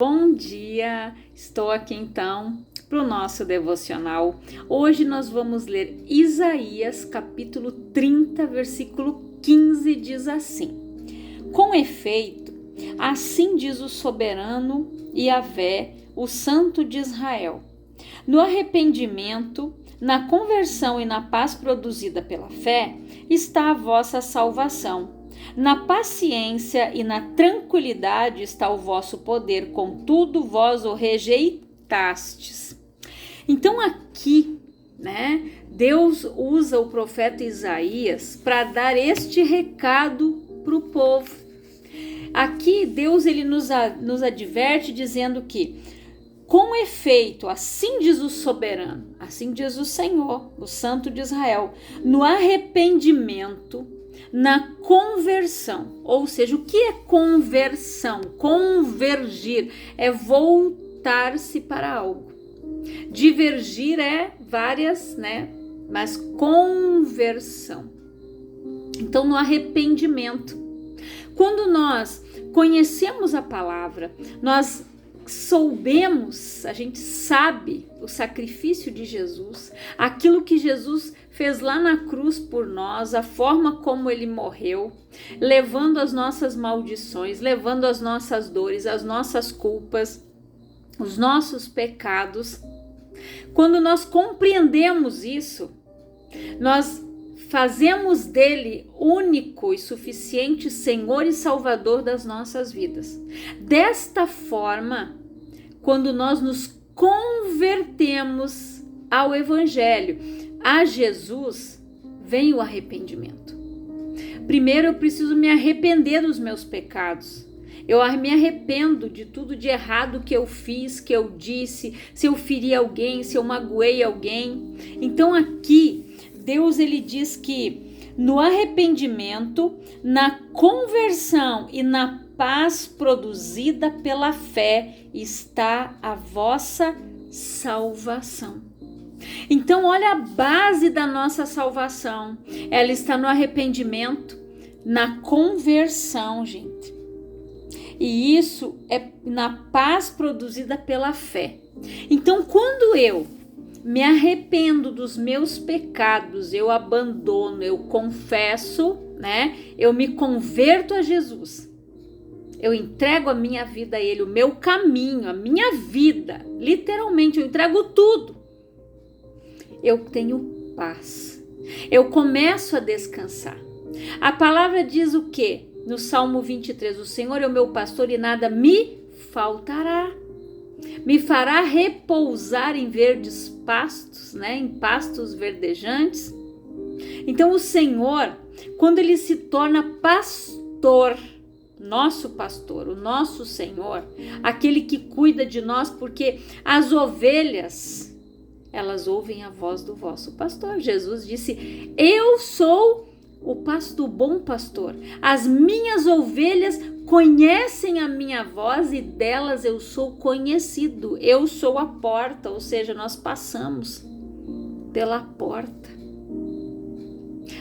Bom dia, estou aqui então para o nosso devocional. Hoje nós vamos ler Isaías capítulo 30, versículo 15, diz assim: Com efeito, assim diz o soberano Yahvé, o Santo de Israel: no arrependimento, na conversão e na paz produzida pela fé, está a vossa salvação. Na paciência e na tranquilidade está o vosso poder, contudo vós o rejeitastes. Então aqui, Deus usa o profeta Isaías para dar este recado para o povo. Aqui Deus ele nos adverte dizendo que, com efeito, assim diz o soberano, assim diz o Senhor, o Santo de Israel, no arrependimento, na conversão. Ou seja, o que é conversão? Convergir é voltar-se para algo. Divergir é várias, mas conversão. Então, no arrependimento, quando nós conhecemos a palavra, nós soubemos, a gente sabe o sacrifício de Jesus, aquilo que Jesus fez lá na cruz por nós, a forma como ele morreu, levando as nossas maldições, levando as nossas dores, as nossas culpas, os nossos pecados. Quando nós compreendemos isso, nós fazemos dele único e suficiente Senhor e Salvador das nossas vidas. Desta forma, quando nós nos convertemos ao Evangelho, a Jesus, vem o arrependimento. Primeiro eu preciso me arrepender dos meus pecados. Eu me arrependo de tudo de errado que eu fiz, que eu disse, se eu feri alguém, se eu magoei alguém. Então aqui, Deus ele diz que no arrependimento, na conversão e na paz produzida pela fé está a vossa salvação. Então, olha a base da nossa salvação. Ela está no arrependimento, na conversão, gente. E isso é na paz produzida pela fé. Então, quando eu me arrependo dos meus pecados, eu abandono, eu confesso, eu me converto a Jesus. Eu entrego a minha vida a Ele, o meu caminho, a minha vida. Literalmente, eu entrego tudo. Eu tenho paz. Eu começo a descansar. A palavra diz o quê? No Salmo 23, o Senhor é o meu pastor e nada me faltará. Me fará repousar em verdes pastos, em pastos verdejantes. Então o Senhor, quando ele se torna pastor, nosso pastor, o nosso Senhor, aquele que cuida de nós, porque as ovelhas, elas ouvem a voz do vosso pastor. Jesus disse: eu sou o bom pastor. As minhas ovelhas conhecem a minha voz e delas eu sou conhecido. Eu sou a porta, ou seja, nós passamos pela porta.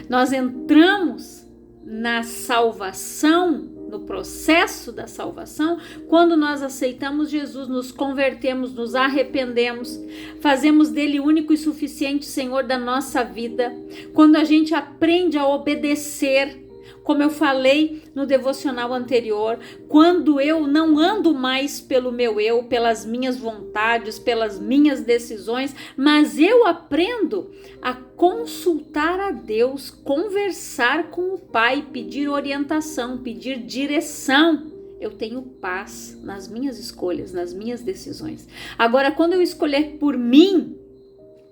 Nós entramos na salvação, no processo da salvação, quando nós aceitamos Jesus, nos convertemos, nos arrependemos, fazemos dele único e suficiente Senhor da nossa vida. Quando a gente aprende a obedecer, como eu falei no devocional anterior, quando eu não ando mais pelo meu eu, pelas minhas vontades, pelas minhas decisões, mas eu aprendo a consultar a Deus, conversar com o Pai, pedir orientação, pedir direção. Eu tenho paz nas minhas escolhas, nas minhas decisões. Agora, quando eu escolher por mim,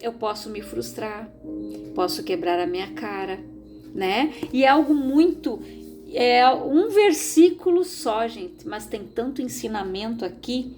eu posso me frustrar, posso quebrar a minha cara, E é algo muito, é um versículo só, gente, mas tem tanto ensinamento aqui,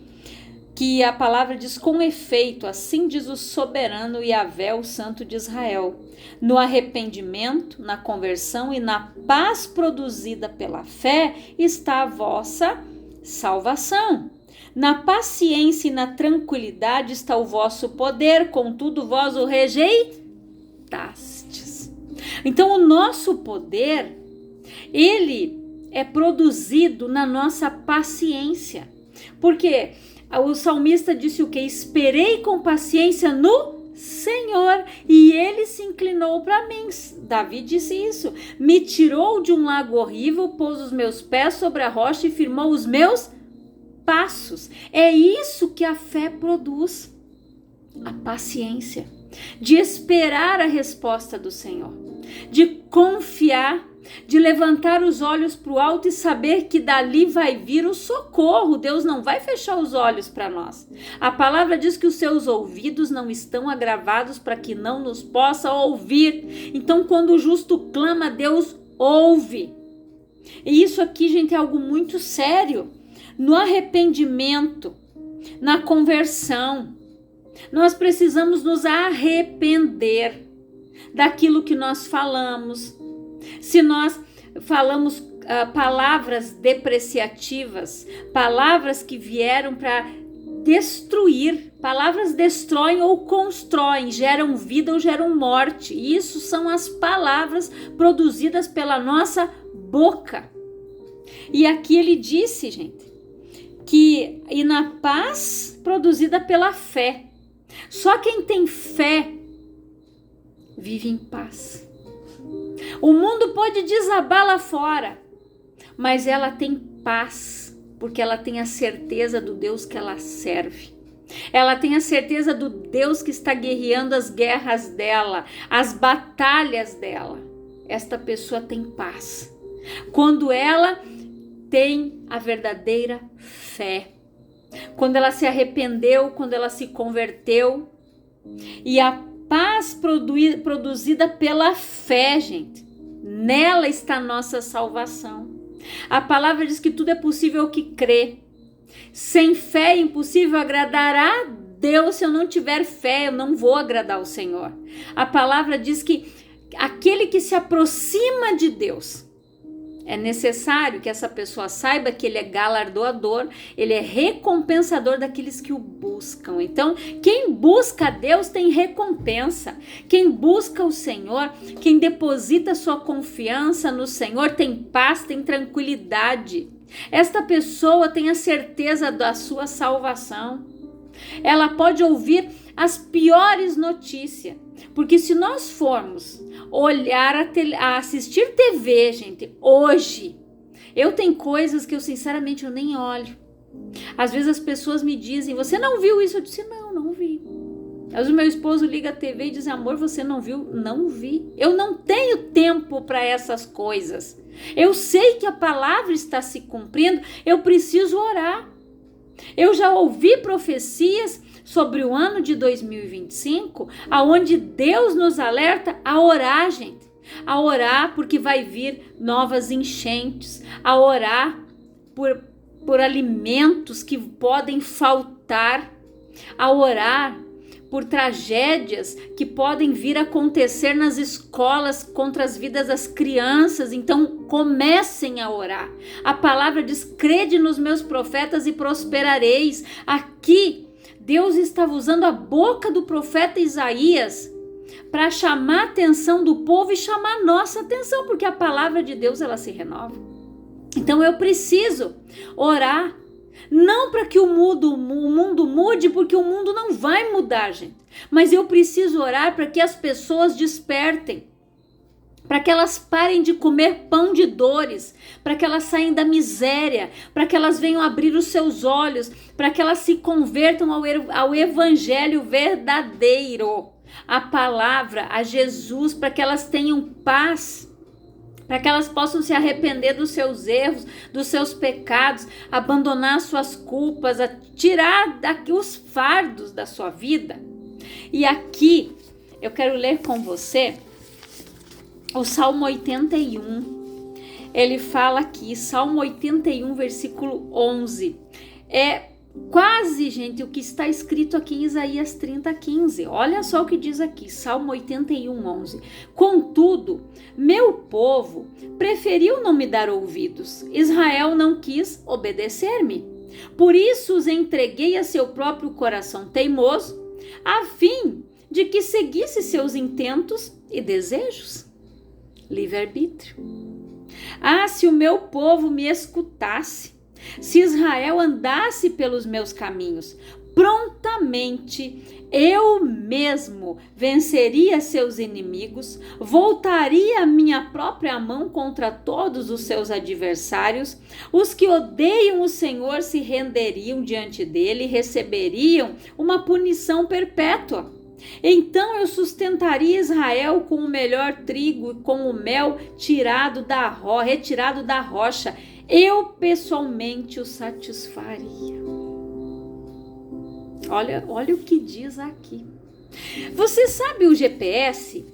que a palavra diz: com efeito, assim diz o soberano Yahvé, o Santo de Israel, no arrependimento, na conversão e na paz produzida pela fé está a vossa salvação. Na paciência e na tranquilidade está o vosso poder, contudo vós o rejeitastes. Então o nosso poder, ele é produzido na nossa paciência. Porque o salmista disse o quê? Esperei com paciência no Senhor, e ele se inclinou para mim. Davi disse isso. Me tirou de um lago horrível, pôs os meus pés sobre a rocha e firmou os meus passos. É isso que a fé produz. A paciência de esperar a resposta do Senhor, de confiar, de levantar os olhos para o alto e saber que dali vai vir o socorro. Deus não vai fechar os olhos para nós. A palavra diz que os seus ouvidos não estão agravados para que não nos possa ouvir. Então, quando o justo clama, Deus ouve. E isso aqui, gente, é algo muito sério. No arrependimento, na conversão, nós precisamos nos arrepender daquilo que nós falamos. Se nós falamos palavras depreciativas, palavras que vieram para destruir, palavras destroem ou constroem, geram vida ou geram morte. Isso são as palavras produzidas pela nossa boca. E aqui ele disse, gente, que e na paz produzida pela fé. Só quem tem fé vive em paz. O mundo pode desabar lá fora, mas ela tem paz, porque ela tem a certeza do Deus que ela serve. Ela tem a certeza do Deus que está guerreando as guerras dela, as batalhas dela. Esta pessoa tem paz quando ela tem a verdadeira fé. Quando ela se arrependeu, quando ela se converteu. E a paz produzida pela fé, gente. Nela está a nossa salvação. A palavra diz que tudo é possível ao que crê. Sem fé é impossível agradar a Deus. Se eu não tiver fé, eu não vou agradar o Senhor. A palavra diz que aquele que se aproxima de Deus, é necessário que essa pessoa saiba que ele é galardoador, ele é recompensador daqueles que o buscam. Então, quem busca a Deus tem recompensa. Quem busca o Senhor, quem deposita sua confiança no Senhor, tem paz, tem tranquilidade. Esta pessoa tem a certeza da sua salvação. Ela pode ouvir as piores notícias, porque se nós formos olhar a assistir TV, gente, hoje, eu tenho coisas que eu sinceramente eu nem olho. Às vezes as pessoas me dizem, você não viu isso? Eu disse, não vi. Às vezes o meu esposo liga a TV e diz, amor, você não viu? Não vi. Eu não tenho tempo para essas coisas. Eu sei que a palavra está se cumprindo, eu preciso orar. Eu já ouvi profecias sobre o ano de 2025, aonde Deus nos alerta a orar, gente. A orar porque vai vir novas enchentes, a orar por alimentos que podem faltar, a orar por tragédias que podem vir a acontecer nas escolas contra as vidas das crianças. Então comecem a orar. A palavra diz, crede nos meus profetas e prosperareis. Aqui Deus estava usando a boca do profeta Isaías para chamar a atenção do povo e chamar a nossa atenção, porque a palavra de Deus ela se renova. Então eu preciso orar, não para que o mundo mude, porque o mundo não vai mudar, gente. Mas eu preciso orar para que as pessoas despertem, para que elas parem de comer pão de dores, para que elas saiam da miséria, para que elas venham abrir os seus olhos, para que elas se convertam ao evangelho verdadeiro, a palavra, a Jesus, para que elas tenham paz, para que elas possam se arrepender dos seus erros, dos seus pecados, abandonar suas culpas, tirar daqui os fardos da sua vida. E aqui eu quero ler com você o Salmo 81, ele fala aqui, Salmo 81, versículo 11, é quase, gente, o que está escrito aqui em Isaías 30, 15, olha só o que diz aqui, Salmo 81, 11, contudo, meu povo preferiu não me dar ouvidos, Israel não quis obedecer-me, por isso os entreguei a seu próprio coração teimoso, a fim de que seguisse seus intentos e desejos. Livre-arbítrio. Ah, se o meu povo me escutasse, Se Israel andasse pelos meus caminhos, prontamente eu mesmo venceria seus inimigos, voltaria a minha própria mão contra todos os seus adversários. Os que odeiam o Senhor se renderiam diante dele e receberiam uma punição perpétua. Então eu sustentaria Israel com o melhor trigo e com o mel retirado da rocha. Eu pessoalmente o satisfaria. Olha o que diz aqui. Você sabe o GPS?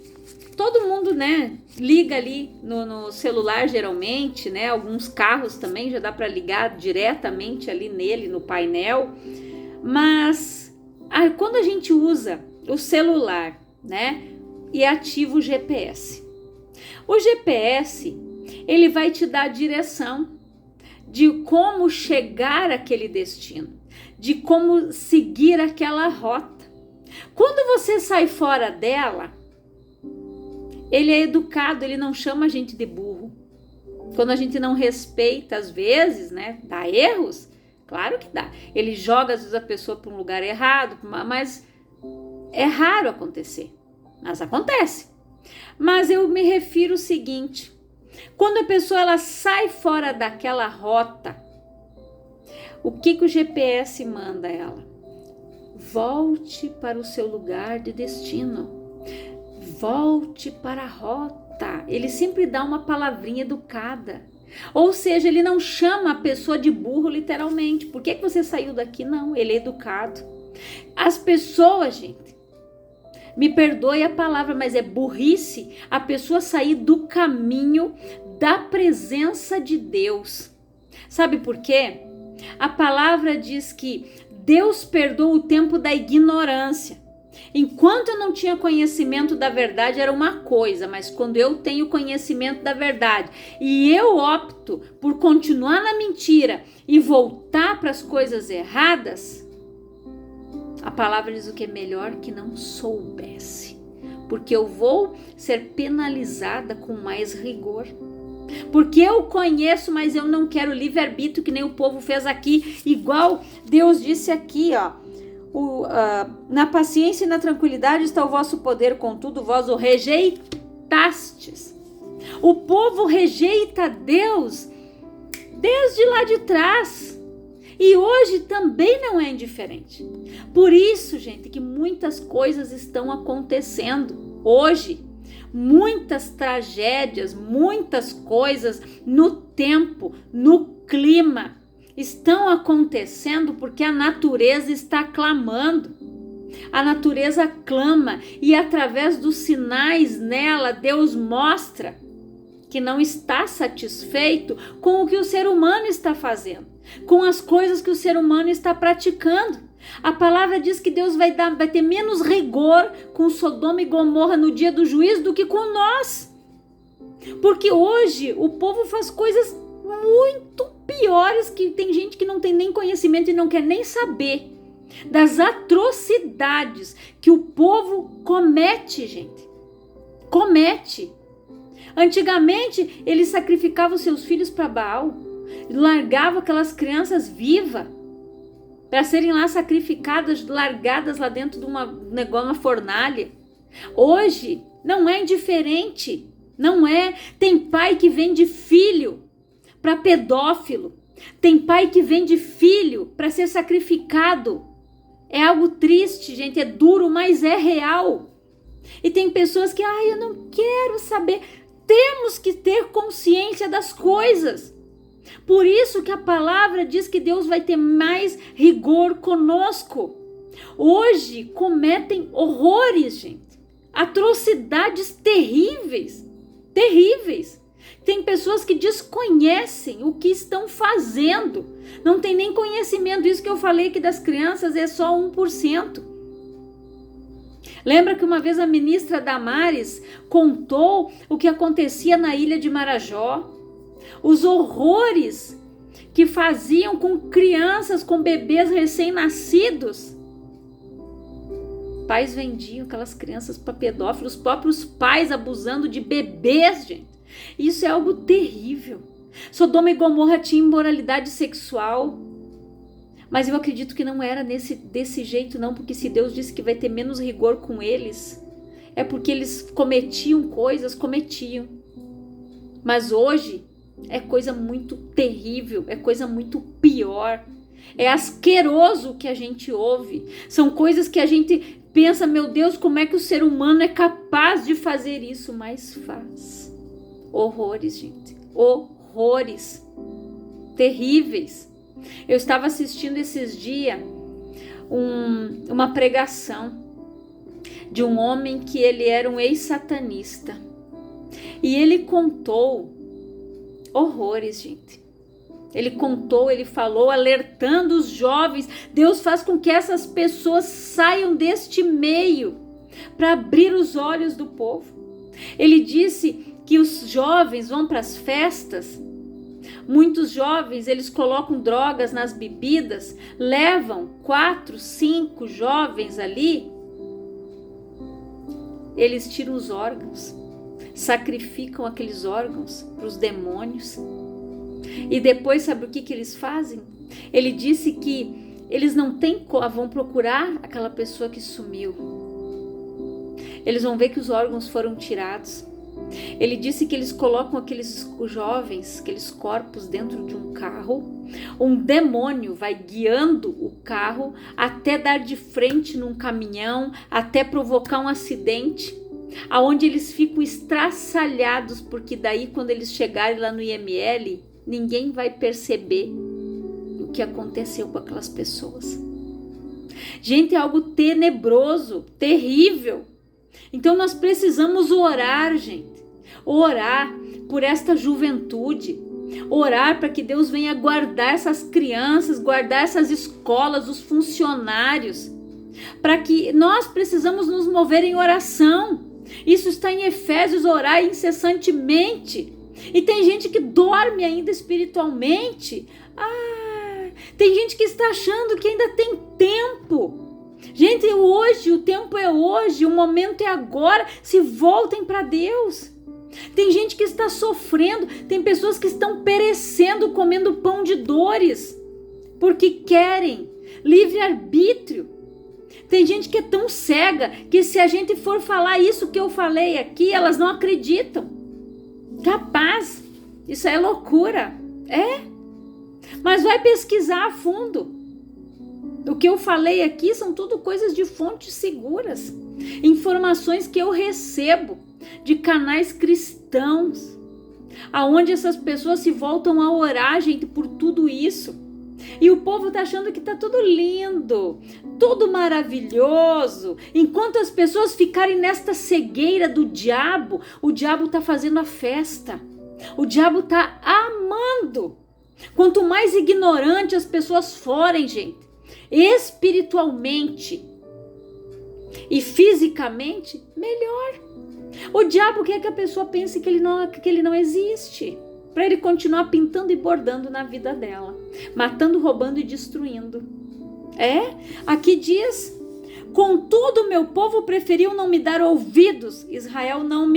Todo mundo, né, liga ali no celular geralmente, né? Alguns carros também já dá para ligar diretamente ali nele, no painel. Mas quando a gente usa o celular, né, e ativa o GPS, ele vai te dar a direção de como chegar àquele destino, de como seguir aquela rota. Quando você sai fora dela, ele é educado, ele não chama a gente de burro. Quando a gente não respeita, às vezes, né, dá erros, claro que dá. Ele joga, às vezes, a pessoa para um lugar errado, mas é raro acontecer, mas acontece. Mas eu me refiro ao seguinte: quando a pessoa ela sai fora daquela rota, o que o GPS manda ela? Volte para o seu lugar de destino. Volte para a rota. Ele sempre dá uma palavrinha educada. Ou seja, ele não chama a pessoa de burro literalmente. Por que você saiu daqui? Não, ele é educado. As pessoas, gente, me perdoe a palavra, mas é burrice a pessoa sair do caminho da presença de Deus. Sabe por quê? A palavra diz que Deus perdoa o tempo da ignorância. Enquanto eu não tinha conhecimento da verdade era uma coisa, mas quando eu tenho conhecimento da verdade e eu opto por continuar na mentira e voltar para as coisas erradas, a palavra diz o que é melhor que não soubesse, porque eu vou ser penalizada com mais rigor. Porque eu conheço, mas eu não quero livre-arbítrio, que nem o povo fez aqui, igual Deus disse aqui, ó. Na paciência e na tranquilidade está o vosso poder, contudo vós o rejeitastes. O povo rejeita Deus desde lá de trás. E hoje também não é indiferente. Por isso, gente, que muitas coisas estão acontecendo hoje. Muitas tragédias, muitas coisas no tempo, no clima, estão acontecendo porque a natureza está clamando. A natureza clama e através dos sinais nela, Deus mostra que não está satisfeito com o que o ser humano está fazendo, com as coisas que o ser humano está praticando. A palavra diz que Deus vai ter menos rigor com Sodoma e Gomorra no dia do juízo do que com nós. Porque hoje o povo faz coisas muito piores, que tem gente que não tem nem conhecimento e não quer nem saber das atrocidades que o povo comete, gente. Comete. Antigamente, eles sacrificavam seus filhos para Baal, largavam aquelas crianças vivas para serem lá sacrificadas, largadas lá dentro de uma fornalha. Hoje não é indiferente, não é. Tem pai que vende filho para pedófilo, tem pai que vende filho para ser sacrificado. É algo triste, gente, é duro, mas é real. E tem pessoas que, eu não quero saber. Temos que ter consciência das coisas. Por isso que a palavra diz que Deus vai ter mais rigor conosco. Hoje cometem horrores, gente. Atrocidades terríveis. Terríveis. Tem pessoas que desconhecem o que estão fazendo. Não tem nem conhecimento. Isso que eu falei que das crianças é só 1%. Lembra que uma vez a ministra Damares contou o que acontecia na ilha de Marajó? Os horrores que faziam com crianças, com bebês recém-nascidos. Pais vendiam aquelas crianças para pedófilos, os próprios pais abusando de bebês, gente. Isso é algo terrível. Sodoma e Gomorra tinham imoralidade sexual. Mas eu acredito que não era desse jeito não, porque se Deus disse que vai ter menos rigor com eles, é porque eles cometiam. Mas hoje é coisa muito terrível, é coisa muito pior. É asqueroso o que a gente ouve. São coisas que a gente pensa, meu Deus, como é que o ser humano é capaz de fazer isso? Mas faz. Horrores, gente. Horrores. Terríveis. Eu estava assistindo esses dias uma pregação de um homem que ele era um ex-satanista. E ele contou horrores, gente. Ele falou, alertando os jovens. Deus faz com que essas pessoas saiam deste meio para abrir os olhos do povo. Ele disse que os jovens vão para as festas. Muitos jovens, eles colocam drogas nas bebidas, levam 4, 5 jovens ali, eles tiram os órgãos, sacrificam aqueles órgãos para os demônios. E depois, sabe o que eles fazem? Ele disse que eles não vão procurar aquela pessoa que sumiu. Eles vão ver que os órgãos foram tirados. Ele disse que eles colocam aqueles jovens, aqueles corpos dentro de um carro. Um demônio vai guiando o carro até dar de frente num caminhão, até provocar um acidente, aonde eles ficam estraçalhados, porque daí quando eles chegarem lá no IML, ninguém vai perceber o que aconteceu com aquelas pessoas. Gente, é algo tenebroso, terrível. Então nós precisamos orar, gente. Orar por esta juventude. Orar para que Deus venha guardar essas crianças, guardar essas escolas, os funcionários. Para que nós precisamos nos mover em oração. Isso está em Efésios, orar incessantemente. E tem gente que dorme ainda espiritualmente. Tem gente que está achando que ainda tem tempo. Gente, hoje, o tempo é hoje, o momento é agora. Se voltem para Deus. Tem gente que está sofrendo, tem pessoas que estão perecendo, comendo pão de dores, porque querem livre-arbítrio. Tem gente que é tão cega que se a gente for falar isso que eu falei aqui, elas não acreditam. Capaz, isso é loucura. Mas vai pesquisar a fundo. O que eu falei aqui são tudo coisas de fontes seguras. Informações que eu recebo de canais cristãos, aonde essas pessoas se voltam a orar, gente, por tudo isso. E o povo tá achando que tá tudo lindo, tudo maravilhoso. Enquanto as pessoas ficarem nesta cegueira do diabo, o diabo tá fazendo a festa. O diabo tá amando. Quanto mais ignorante as pessoas forem, gente, espiritualmente e fisicamente, melhor. O diabo quer que a pessoa pense que ele não existe, para ele continuar pintando e bordando na vida dela, matando, roubando e destruindo. Aqui diz: contudo meu povo preferiu não me dar ouvidos, Israel não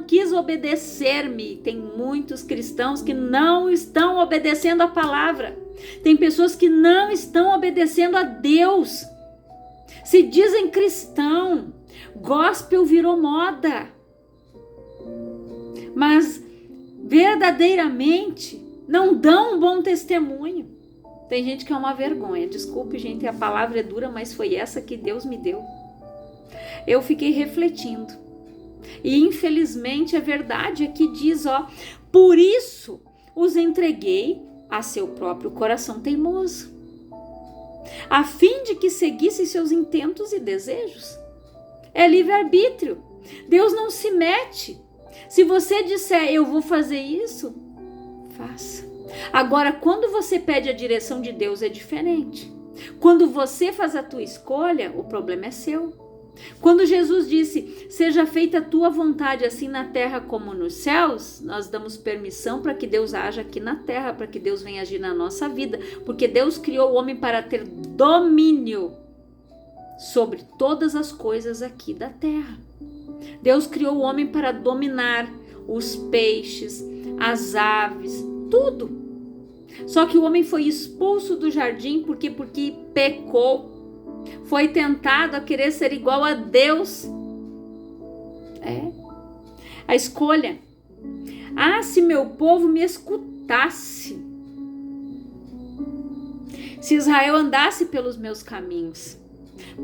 quis obedecer-me. Tem muitos cristãos que não estão obedecendo a palavra. Tem pessoas que não estão obedecendo a Deus. Se dizem cristão, gospel virou moda, mas verdadeiramente não dão um bom testemunho. Tem gente que é uma vergonha. Desculpe, gente, a palavra é dura, mas foi essa que Deus me deu. Eu fiquei refletindo. E infelizmente a verdade é que diz, por isso os entreguei a seu próprio coração teimoso, a fim de que seguissem seus intentos e desejos. É livre-arbítrio. Deus não se mete. Se você disser, eu vou fazer isso, faça. Agora, quando você pede a direção de Deus, é diferente. Quando você faz a tua escolha, o problema é seu. Quando Jesus disse, seja feita a tua vontade, assim na terra como nos céus, nós damos permissão para que Deus haja aqui na terra, para que Deus venha agir na nossa vida, porque Deus criou o homem para ter domínio sobre todas as coisas aqui da terra. Deus criou o homem para dominar os peixes, as aves, tudo. Só que o homem foi expulso do jardim porque pecou. Foi tentado a querer ser igual a Deus. A escolha. Se meu povo me escutasse. Se Israel andasse pelos meus caminhos,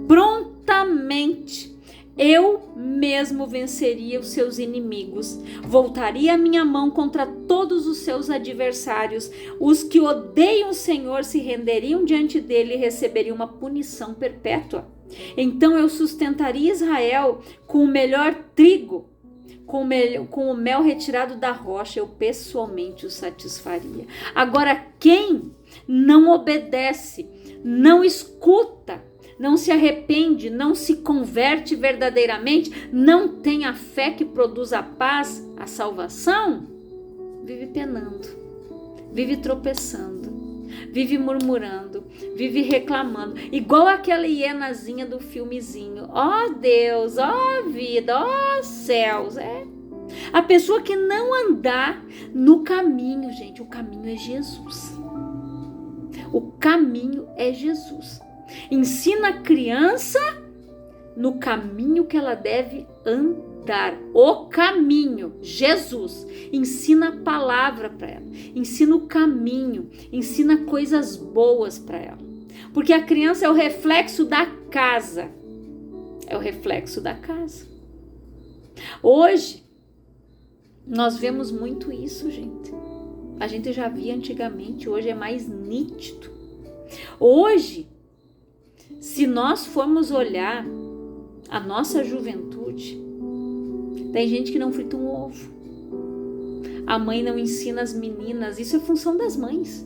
prontamente eu mesmo venceria os seus inimigos, voltaria a minha mão contra todos os seus adversários, os que odeiam o Senhor se renderiam diante dele e receberiam uma punição perpétua. Então eu sustentaria Israel com o melhor trigo, com o mel retirado da rocha, eu pessoalmente o satisfaria. Agora, quem não obedece, não escuta, não se arrepende, não se converte verdadeiramente, não tem a fé que produz a paz, a salvação, vive penando, vive tropeçando, vive murmurando, vive reclamando, igual aquela hienazinha do filmezinho. Ó Deus, ó vida, ó céus. A pessoa que não andar no caminho, gente, o caminho é Jesus. O caminho é Jesus. Ensina a criança no caminho que ela deve andar. O caminho, Jesus. Ensina a palavra para ela. Ensina o caminho. Ensina coisas boas para ela. Porque a criança é o reflexo da casa. É o reflexo da casa. Hoje, nós vemos muito isso, gente. A gente já via antigamente, hoje é mais nítido. Hoje, se nós formos olhar a nossa juventude, tem gente que não frita um ovo. A mãe não ensina as meninas, isso é função das mães,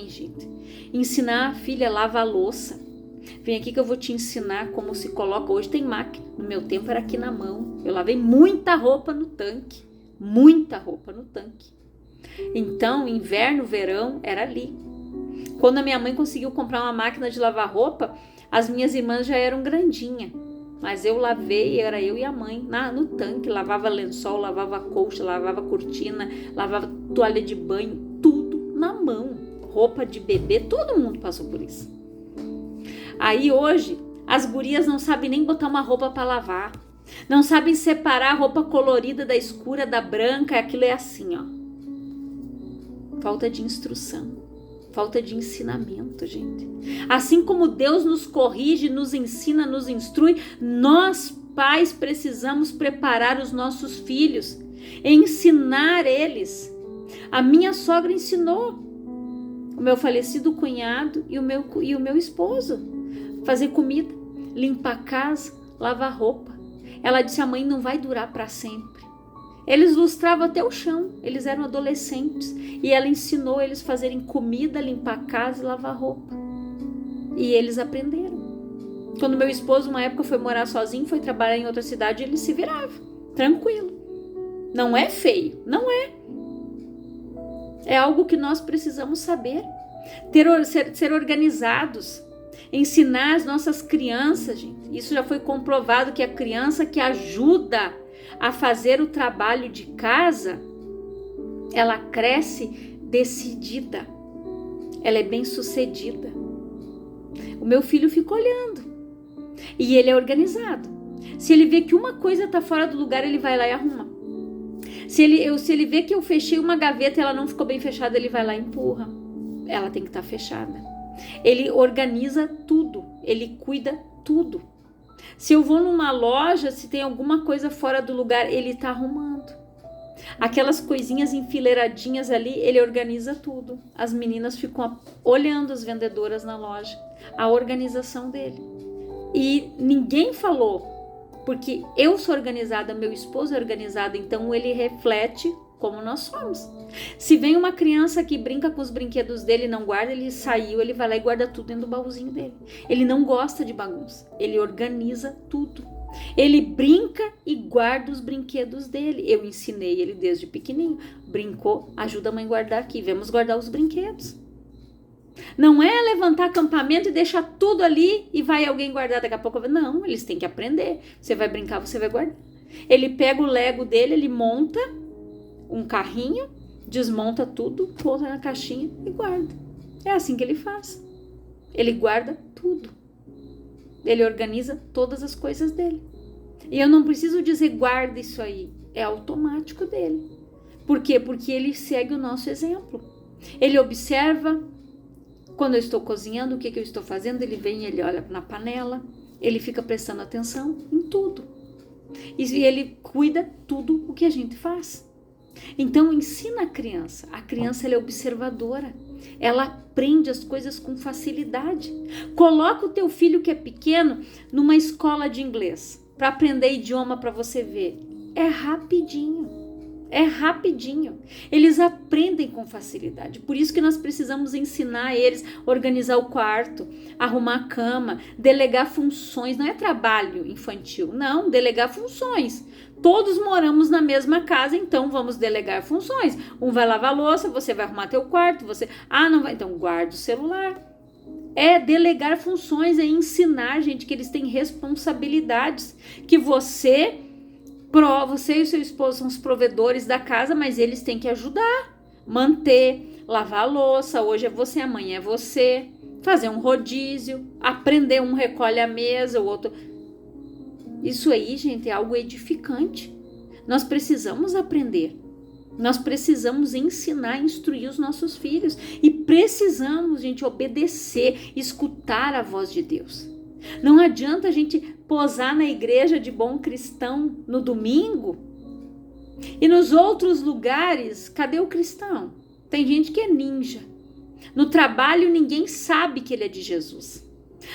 gente. Ensinar a filha a lavar a louça. Vem aqui que eu vou te ensinar como se coloca. Hoje tem máquina, no meu tempo era aqui na mão. Eu lavei muita roupa no tanque. Então, inverno, verão, era ali. Quando a minha mãe conseguiu comprar uma máquina de lavar roupa, as minhas irmãs já eram grandinhas. Mas eu lavei, era eu e a mãe, no tanque. Lavava lençol, lavava colcha, lavava cortina, lavava toalha de banho, tudo na mão. Roupa de bebê, todo mundo passou por isso. Aí hoje, as gurias não sabem nem botar uma roupa para lavar. Não sabem separar a roupa colorida da escura, da branca. Aquilo é assim, ó. Falta de instrução. Falta de ensinamento, gente. Assim como Deus nos corrige, nos ensina, nos instrui, nós, pais, precisamos preparar os nossos filhos, ensinar eles. A minha sogra ensinou o meu falecido cunhado e o meu esposo fazer comida, limpar a casa, lavar roupa. Ela disse: a mãe não vai durar para sempre. Eles lustravam até o chão, eles eram adolescentes e ela ensinou eles a fazerem comida, limpar a casa e lavar roupa. E eles aprenderam. Quando meu esposo, uma época, foi morar sozinho, foi trabalhar em outra cidade, ele se virava, tranquilo. Não é feio, não é. É algo que nós precisamos saber, ser organizados, ensinar as nossas crianças, gente. Isso já foi comprovado que a criança que ajuda a fazer o trabalho de casa, ela cresce decidida, ela é bem-sucedida. O meu filho fica olhando e ele é organizado. Se ele vê que uma coisa está fora do lugar, ele vai lá e arruma. Se ele vê que eu fechei uma gaveta e ela não ficou bem fechada, ele vai lá e empurra. Ela tem que estar fechada. Ele organiza tudo, ele cuida tudo. Se eu vou numa loja, se tem alguma coisa fora do lugar, ele está arrumando. Aquelas coisinhas enfileiradinhas ali, ele organiza tudo. As meninas ficam olhando as vendedoras na loja, a organização dele. E ninguém falou, porque eu sou organizada, meu esposo é organizado, então ele reflete como nós somos. Se vem uma criança que brinca com os brinquedos dele e não guarda, ele saiu, ele vai lá e guarda tudo dentro do baúzinho dele. Ele não gosta de bagunça, ele organiza tudo. Ele brinca e guarda os brinquedos dele. Eu ensinei ele desde pequenininho. Brincou, ajuda a mãe a guardar aqui, vamos guardar os brinquedos. Não é levantar acampamento e deixar tudo ali e vai alguém guardar daqui a pouco. Não, eles têm que aprender. Você vai brincar, você vai guardar. Ele pega o Lego dele, ele monta um carrinho, desmonta tudo, põe na caixinha e guarda. É assim que ele faz. Ele guarda tudo. Ele organiza todas as coisas dele. E eu não preciso dizer guarda isso aí. É automático dele. Por quê? Porque ele segue o nosso exemplo. Ele observa quando eu estou cozinhando, o que eu estou fazendo. Ele vem, ele olha na panela. Ele fica prestando atenção em tudo. E ele cuida tudo o que a gente faz. Então ensina a criança. A criança ela é observadora. Ela aprende as coisas com facilidade. Coloca o teu filho que é pequeno numa escola de inglês para aprender idioma para você ver. É rapidinho. É rapidinho. Eles aprendem com facilidade. Por isso que nós precisamos ensinar eles a organizar o quarto, arrumar a cama, delegar funções. Não é trabalho infantil, não, delegar funções. Todos moramos na mesma casa, então vamos delegar funções. Um vai lavar a louça, você vai arrumar teu quarto, você... não vai, então guarda o celular. É delegar funções, é ensinar, gente, que eles têm responsabilidades, que você e o seu esposo são os provedores da casa, mas eles têm que ajudar, manter, lavar a louça, hoje é você, amanhã é você, fazer um rodízio, aprender, um recolhe a mesa, o outro... Isso aí, gente, é algo edificante. Nós precisamos aprender. Nós precisamos ensinar, instruir os nossos filhos. E precisamos, gente, obedecer, escutar a voz de Deus. Não adianta a gente posar na igreja de bom cristão no domingo e nos outros lugares, cadê o cristão? Tem gente que é ninja. No trabalho ninguém sabe que ele é de Jesus.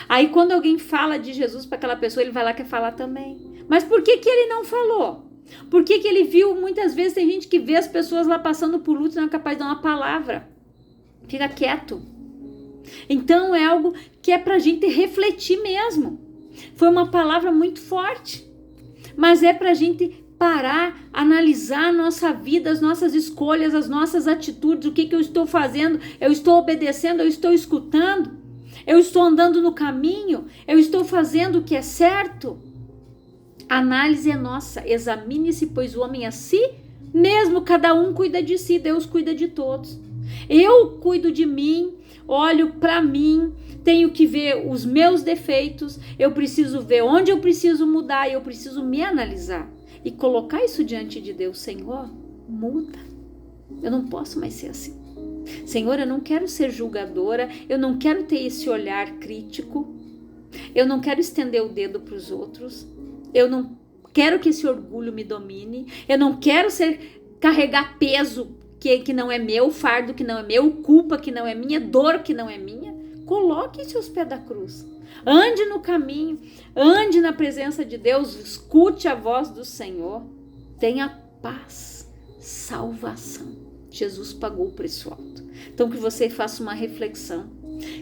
Aí quando alguém fala de Jesus para aquela pessoa, ele vai lá e quer falar também. Mas por que ele não falou? Por que ele viu? Muitas vezes tem gente que vê as pessoas lá passando por luta e não é capaz de dar uma palavra. Fica quieto. Então é algo que é pra gente refletir mesmo. Foi uma palavra muito forte. Mas é pra gente parar, analisar a nossa vida, as nossas escolhas, as nossas atitudes, o que eu estou fazendo, eu estou obedecendo, eu estou escutando. Eu estou andando no caminho? Eu estou fazendo o que é certo? A análise é nossa. Examine-se, pois o homem a si mesmo. Cada um cuida de si, Deus cuida de todos. Eu cuido de mim, olho para mim, tenho que ver os meus defeitos, eu preciso ver onde eu preciso mudar, eu preciso me analisar e colocar isso diante de Deus. Senhor, muda. Eu não posso mais ser assim. Senhor, eu não quero ser julgadora, eu não quero ter esse olhar crítico, eu não quero estender o dedo para os outros, eu não quero que esse orgulho me domine, eu não quero carregar peso que não é meu, fardo que não é meu, culpa que não é minha, dor que não é minha. Coloque seus pés da cruz, ande no caminho, ande na presença de Deus, escute a voz do Senhor, tenha paz, salvação. Jesus pagou o preço alto. Então que você faça uma reflexão,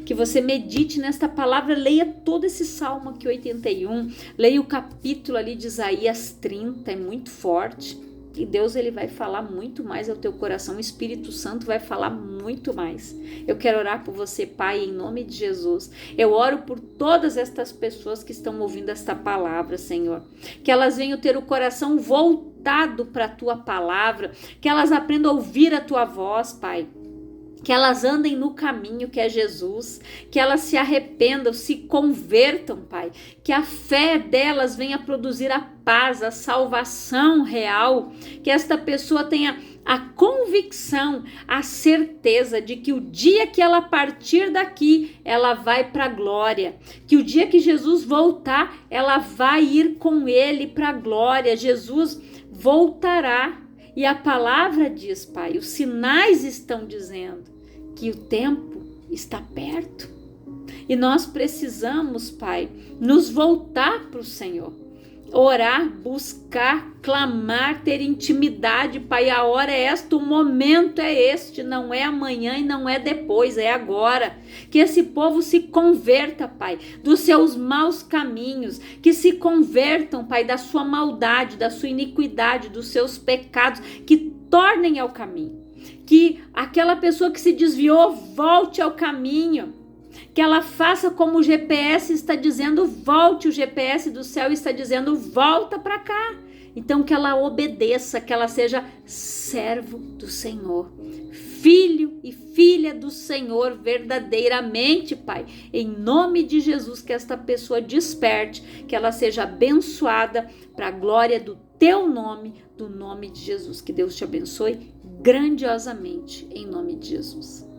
que você medite nesta palavra, leia todo esse Salmo aqui 81, leia o capítulo ali de Isaías 30, é muito forte. E Deus ele vai falar muito mais ao teu coração, o Espírito Santo vai falar muito mais. Eu quero orar por você, Pai, em nome de Jesus. Eu oro por todas estas pessoas que estão ouvindo esta palavra, Senhor. Que elas venham ter o coração voltado para a tua palavra, que elas aprendam a ouvir a tua voz, Pai. Que elas andem no caminho que é Jesus, que elas se arrependam, se convertam, Pai, que a fé delas venha produzir a paz, a salvação real, que esta pessoa tenha a convicção, a certeza de que o dia que ela partir daqui, ela vai para a glória, que o dia que Jesus voltar, ela vai ir com ele para a glória, Jesus voltará. E a palavra diz, Pai, os sinais estão dizendo que o tempo está perto. E nós precisamos, Pai, nos voltar para o Senhor. Orar, buscar, clamar, ter intimidade, Pai. A hora é esta, o momento é este, não é amanhã e não é depois, é agora. Que esse povo se converta, Pai, dos seus maus caminhos, que se convertam, Pai, da sua maldade, da sua iniquidade, dos seus pecados, que tornem ao caminho. Que aquela pessoa que se desviou volte ao caminho. Que ela faça como o GPS está dizendo, volte, o GPS do céu está dizendo, volta para cá. Então que ela obedeça, que ela seja servo do Senhor, filho e filha do Senhor verdadeiramente, Pai. Em nome de Jesus, que esta pessoa desperte, que ela seja abençoada para a glória do teu nome, do nome de Jesus. Que Deus te abençoe grandiosamente, em nome de Jesus.